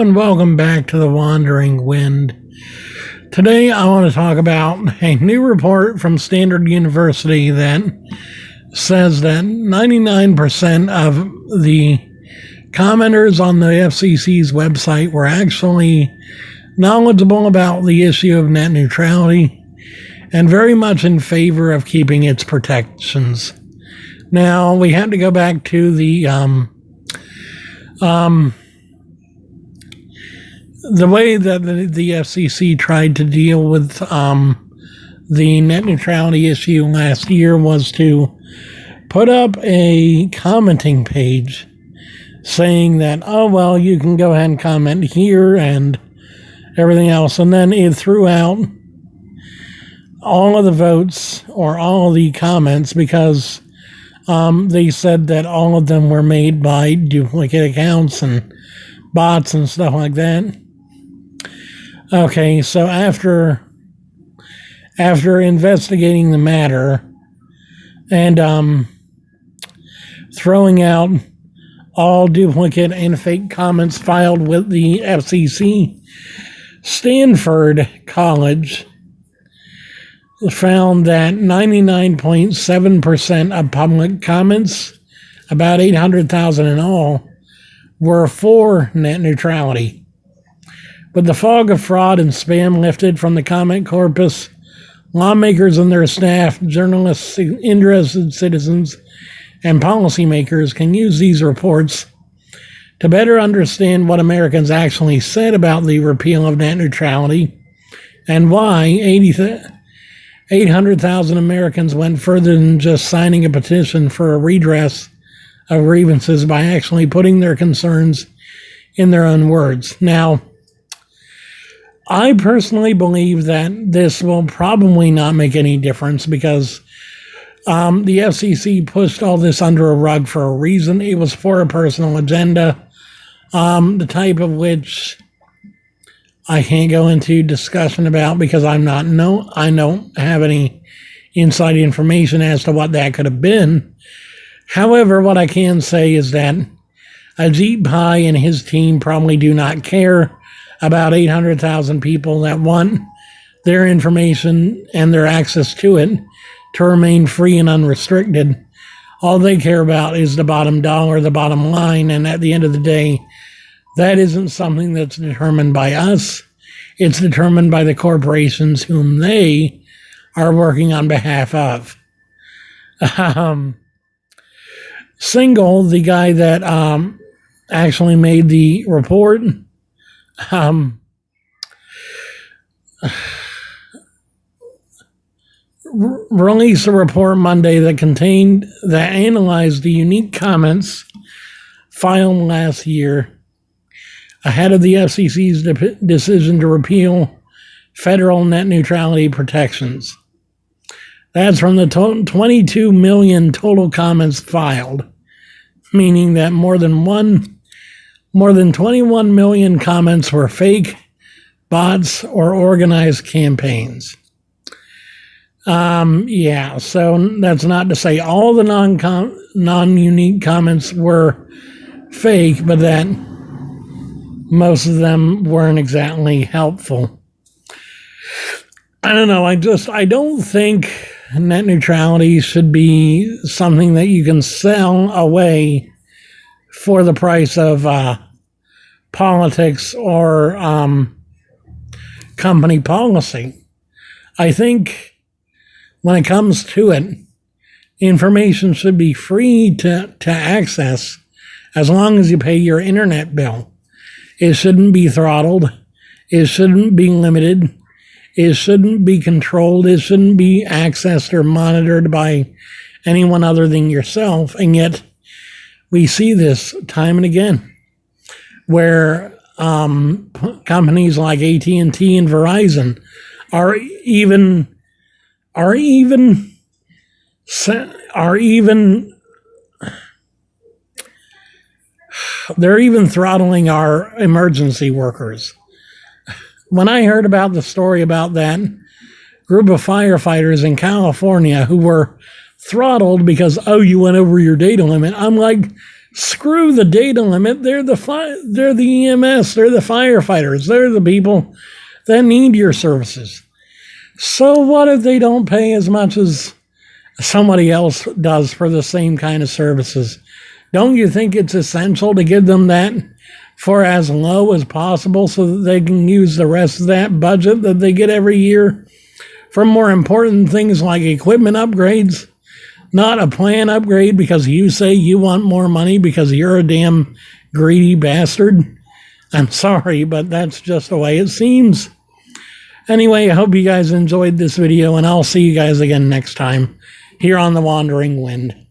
and welcome back to the Wandering Wind. Today I want to talk about a new report from Stanford University that says that 99% of the commenters on the FCC's website were actually knowledgeable about the issue of net neutrality and very much in favor of keeping its protections. Now, we have to go back to the way that the FCC tried to deal with the net neutrality issue last year was to put up a commenting page saying that, oh, well, you can go ahead and comment here and everything else. And then it threw out all of the votes or all of the comments because they said that all of them were made by duplicate accounts and bots and stuff like that. Okay, so after investigating the matter and throwing out all duplicate and fake comments filed with the FCC, Stanford College found that 99.7% of public comments, about 800,000 in all, were for net neutrality. With the fog of fraud and spam lifted from the comment corpus, lawmakers and their staff, journalists, interested citizens, and policymakers can use these reports to better understand what Americans actually said about the repeal of net neutrality and why 800,000 Americans went further than just signing a petition for a redress of grievances by actually putting their concerns in their own words. Now, I personally believe that this will probably not make any difference because the FCC pushed all this under a rug for a reason. It was for a personal agenda, the type of which I can't go into discussion about because I don't have any inside information as to what that could have been. However, what I can say is that Ajit Pai and his team probably do not care about 800,000 people that want their information and their access to it to remain free and unrestricted. All they care about is the bottom dollar, the bottom line, and at the end of the day, that isn't something that's determined by us. It's determined by the corporations whom they are working on behalf of. Single, the guy that actually made the report, released a report Monday that analyzed the unique comments filed last year ahead of the FCC's decision to repeal federal net neutrality protections. That's from the 22 million total comments filed, meaning that more than 21 million comments were fake, bots, or organized campaigns. So that's not to say all the non-unique comments were fake, but that most of them weren't exactly helpful. I don't know, I don't think net neutrality should be something that you can sell away for the price of politics or company policy. I think when it comes to it, information should be free to access as long as you pay your internet bill. It shouldn't be throttled. It shouldn't be limited. It shouldn't be controlled. It shouldn't be accessed or monitored by anyone other than yourself. And yet, we see this time and again, where companies like AT&T and Verizon they're even throttling our emergency workers. When I heard about the story about that group of firefighters in California who were throttled because, oh, you went over your data limit, I'm like, Screw the data limit. They're the EMS. They're the firefighters. They're the people that need your services. So what if they don't pay as much as somebody else does for the same kind of services? Don't you think it's essential to give them that for as low as possible so that they can use the rest of that budget that they get every year for more important things like equipment upgrades? Not a plan upgrade because you say you want more money because you're a damn greedy bastard. I'm sorry, but that's just the way it seems. Anyway, I hope you guys enjoyed this video, and I'll see you guys again next time here on The Wandering Wind.